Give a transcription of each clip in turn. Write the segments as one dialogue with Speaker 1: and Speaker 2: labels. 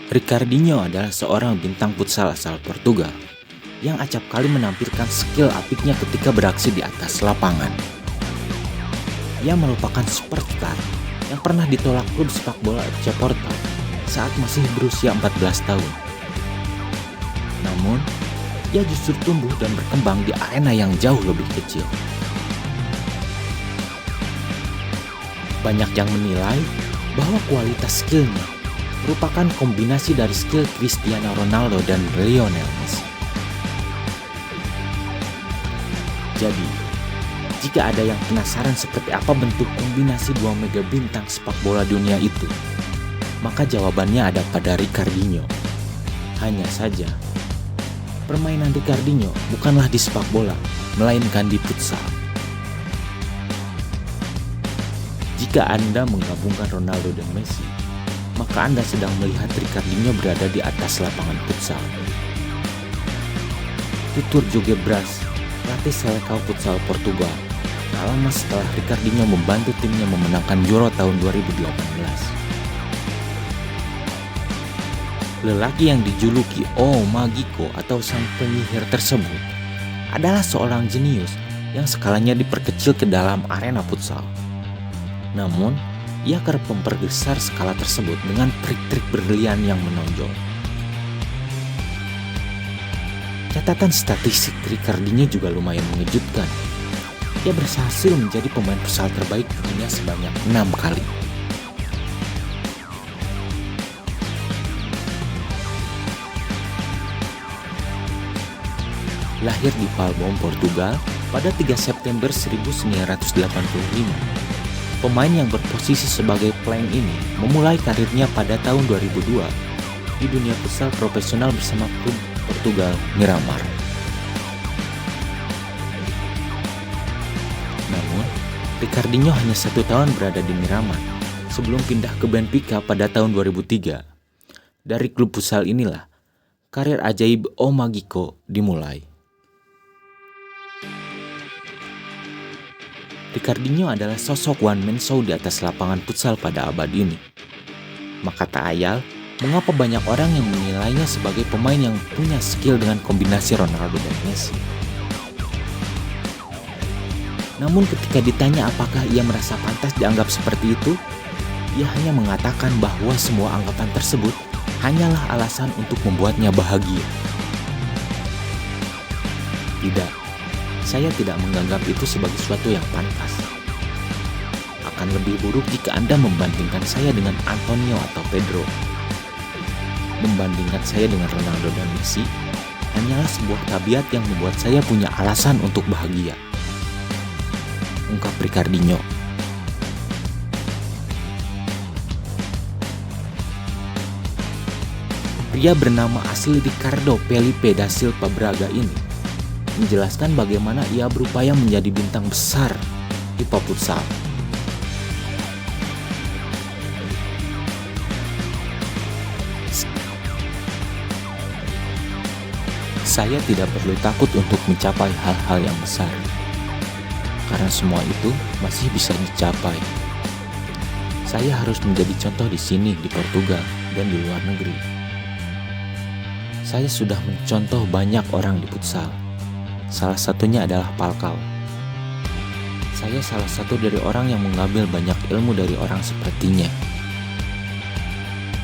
Speaker 1: Ricardinho adalah seorang bintang futsal asal Portugal yang acap kali menampilkan skill apiknya ketika beraksi di atas lapangan. Ia merupakan superstar yang pernah ditolak klub sepak bola FC Porto saat masih berusia 14 tahun. Namun, ia justru tumbuh dan berkembang di arena yang jauh lebih kecil. Banyak yang menilai bahwa kualitas skillnya merupakan kombinasi dari skill Cristiano Ronaldo dan Lionel Messi. Jadi, jika ada yang penasaran seperti apa bentuk kombinasi dua mega bintang sepak bola dunia itu, maka jawabannya ada pada Ricardinho. Hanya saja, permainan Ricardinho bukanlah di sepak bola, melainkan di futsal. Jika Anda menggabungkan Ronaldo dan Messi, maka Anda sedang melihat Ricardinho berada di atas lapangan futsal. Tutur Jorge Braz, pelatih Seleção Futsal Portugal, tak lama setelah Ricardinho membantu timnya memenangkan Euro tahun 2018. Lelaki yang dijuluki O Magico atau sang penyihir tersebut adalah seorang jenius yang skalanya diperkecil ke dalam arena futsal. Namun, ia kerap memperbesar skala tersebut dengan trik-trik brilian yang menonjol. Catatan statistik Ricardinho juga lumayan mengejutkan. Ia berhasil menjadi pemain futsal terbaik dunia sebanyak 6 kali. Lahir di Palmon, Portugal pada 3 September 1985. Pemain yang berposisi sebagai playing ini memulai karirnya pada tahun 2002 di dunia futsal profesional bersama klub Portugal Miramar. Namun, Ricardinho hanya 1 tahun berada di Miramar sebelum pindah ke Benfica pada tahun 2003. Dari klub futsal inilah karir ajaib O Magico dimulai. Ricardinho adalah sosok one man show di atas lapangan futsal pada abad ini. Maka tak ayal mengapa banyak orang yang menilainya sebagai pemain yang punya skill dengan kombinasi Ronaldo dan Messi. Namun ketika ditanya apakah ia merasa pantas dianggap seperti itu, ia hanya mengatakan bahwa semua anggapan tersebut hanyalah alasan untuk membuatnya bahagia. Tidak, saya tidak menganggap itu sebagai sesuatu yang pantas. Akan lebih buruk jika Anda membandingkan saya dengan Antonio atau Pedro. Membandingkan saya dengan Ronaldo dan Messi hanyalah sebuah tabiat yang membuat saya punya alasan untuk bahagia, ungkap Ricardinho. Pria bernama asli Ricardo Felipe da Silva Braga ini menjelaskan bagaimana ia berupaya menjadi bintang besar di futsal. Saya tidak perlu takut untuk mencapai hal-hal yang besar, karena semua itu masih bisa dicapai. Saya harus menjadi contoh di sini, di Portugal, dan di luar negeri. Saya sudah mencontoh banyak orang di futsal. Salah satunya adalah Falcao. Saya salah satu dari orang yang mengambil banyak ilmu dari orang sepertinya,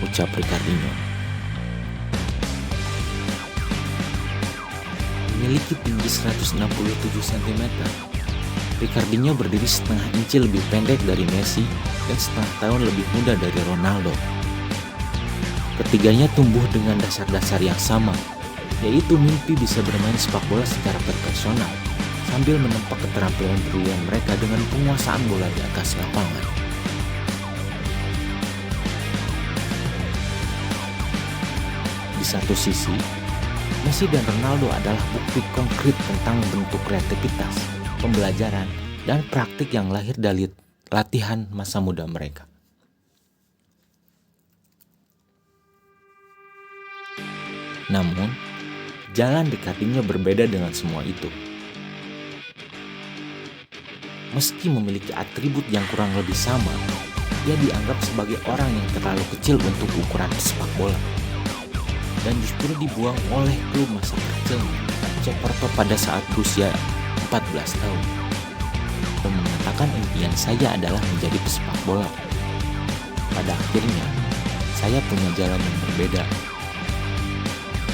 Speaker 1: ucap Ricardinho. Memiliki tinggi 167 cm, Ricardinho berdiri setengah inci lebih pendek dari Messi dan setengah tahun lebih muda dari Ronaldo. Ketiganya tumbuh dengan dasar-dasar yang sama, yaitu mimpi bisa bermain sepak bola secara profesional sambil menempa keterampilan brilian mereka dengan penguasaan bola di atas lapangan. Di satu sisi, Messi dan Ronaldo adalah bukti konkret tentang bentuk kreativitas, pembelajaran, dan praktik yang lahir dari latihan masa muda mereka. Namun, jalan Ricardinho berbeda dengan semua itu. Meski memiliki atribut yang kurang lebih sama, ia dianggap sebagai orang yang terlalu kecil untuk ukuran sepak bola. dan justru dibuang oleh klub masa kecilnya, FC Porto pada saat berusia 14 tahun. Dan mengatakan impian saya adalah menjadi pesepak bola. Pada akhirnya, saya punya jalan yang berbeda.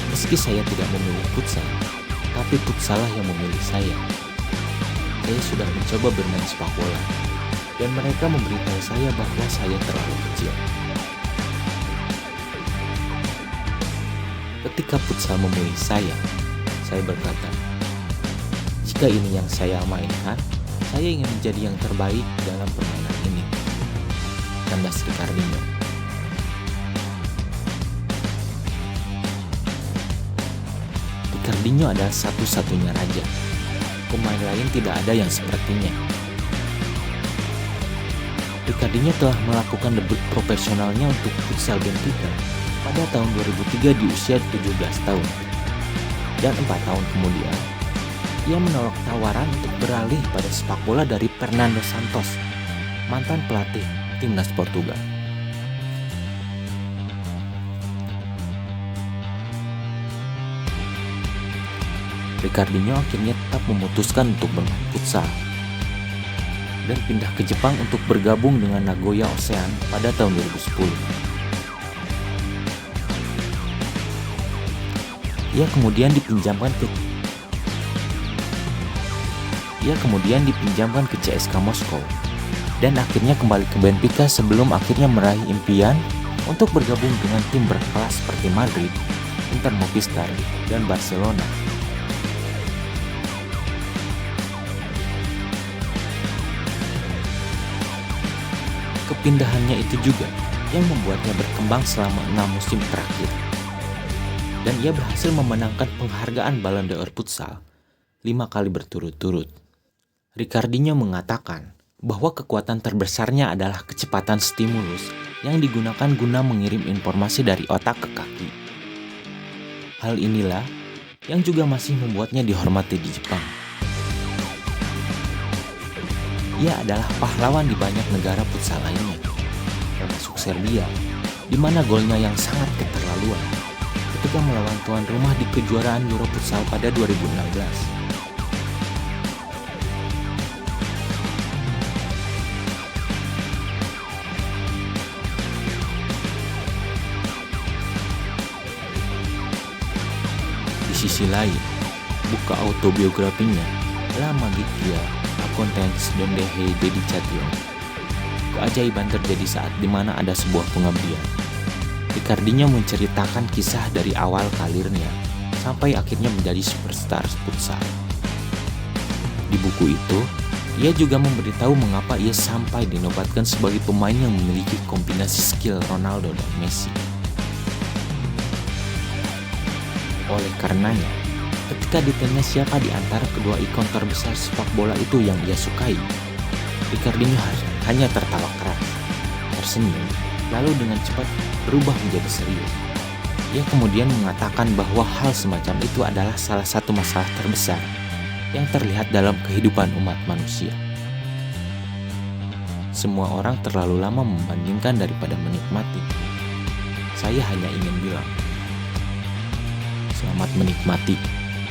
Speaker 1: Meski saya tidak memilih futsal, tapi futsallah yang memilih saya. Saya sudah mencoba bermain sepak bola, dan mereka memberitahu saya bahwa saya terlalu kecil. Ketika futsal memilih saya berkata, jika ini yang saya mainkan, saya ingin menjadi yang terbaik dalam permainan ini. Kandas Ricardinho. Ricardinho adalah satu-satunya raja. Pemain lain tidak ada yang sepertinya. Ricardinho telah melakukan debut profesionalnya untuk futsal Benfica pada tahun 2003 di usia 17 tahun. Dan 4 tahun kemudian, ia menolak tawaran untuk beralih pada sepak bola dari Fernando Santos, mantan pelatih timnas Portugal. Ricardinho akhirnya tetap memutuskan untuk bermain futsal dan pindah ke Jepang untuk bergabung dengan Nagoya Ocean pada tahun 2010. Ia kemudian dipinjamkan ke CSKA Moskow dan akhirnya kembali ke Benfica sebelum akhirnya meraih impian untuk bergabung dengan tim berkelas seperti Madrid, Inter Movistar, dan Barcelona. Kepindahannya itu juga yang membuatnya berkembang selama 6 musim terakhir. Dan ia berhasil memenangkan penghargaan Ballon d'Or Futsal 5 kali berturut-turut. Ricardinho mengatakan bahwa kekuatan terbesarnya adalah kecepatan stimulus yang digunakan guna mengirim informasi dari otak ke kaki. Hal inilah yang juga masih membuatnya dihormati di Jepang. Ia adalah pahlawan di banyak negara futsal lainnya, termasuk Serbia, di mana golnya yang sangat keterlaluan ketika melawan tuan rumah di kejuaraan Euro Futsal pada 2016. Di sisi lain, buka autobiografinya La Magica Acontece donde hay dedicación. Keajaiban terjadi saat dimana ada sebuah pengabdian. Ricardinho menceritakan kisah dari awal karirnya sampai akhirnya menjadi superstar futsal. Di buku itu, ia juga memberitahu mengapa ia sampai dinobatkan sebagai pemain yang memiliki kombinasi skill Ronaldo dan Messi. Oleh karenanya, ketika ditanya siapa di antara kedua ikon terbesar sepak bola itu yang ia sukai, Ricardinho hanya tertawa keras, tersenyum, lalu dengan cepat berubah menjadi serius. Ia kemudian mengatakan bahwa hal semacam itu adalah salah satu masalah terbesar yang terlihat dalam kehidupan umat manusia. Semua orang terlalu lama membandingkan daripada menikmati. Saya hanya ingin bilang, selamat menikmati.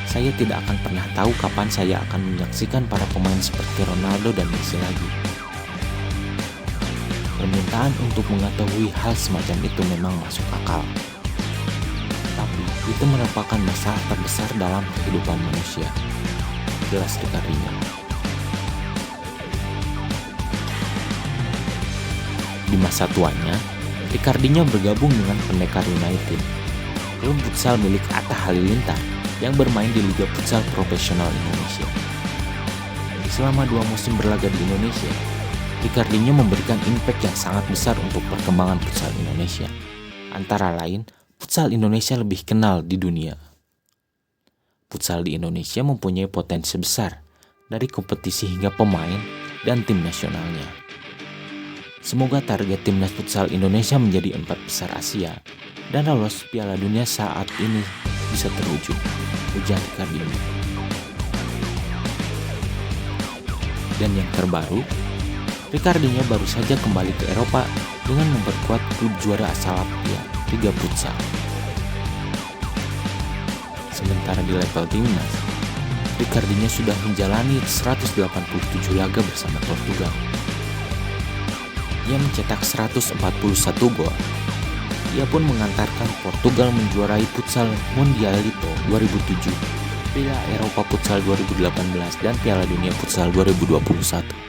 Speaker 1: Saya tidak akan pernah tahu kapan saya akan menyaksikan para pemain seperti Ronaldo dan Messi lagi. Permintaan untuk mengetahui hal semacam itu memang masuk akal. Tapi itu merupakan masalah terbesar dalam kehidupan manusia. Jelas Ricardinho. Di masa tuanya, Ricardinho bergabung dengan Pendekar United, klub futsal milik Atta Halilintar yang bermain di Liga Futsal Profesional Indonesia. Selama 2 musim berlaga di Indonesia, Ricardinho memberikan impact yang sangat besar untuk perkembangan futsal Indonesia. Antara lain, futsal Indonesia lebih kenal di dunia. Futsal di Indonesia mempunyai potensi besar, dari kompetisi hingga pemain dan tim nasionalnya. Semoga target timnas futsal Indonesia menjadi 4 besar Asia dan lolos Piala Dunia saat ini bisa terwujud, ujar Ricardinho. Dan yang terbaru, Ricardinho baru saja kembali ke Eropa dengan memperkuat klub juara asal Latvia, Riga Futsal. Sementara di level timnas, Ricardinho sudah menjalani 187 laga bersama Portugal. Ia mencetak 141 gol. Ia pun mengantarkan Portugal menjuarai Futsal Mundialito 2007, Piala Eropa Futsal 2018, dan Piala Dunia Futsal 2021.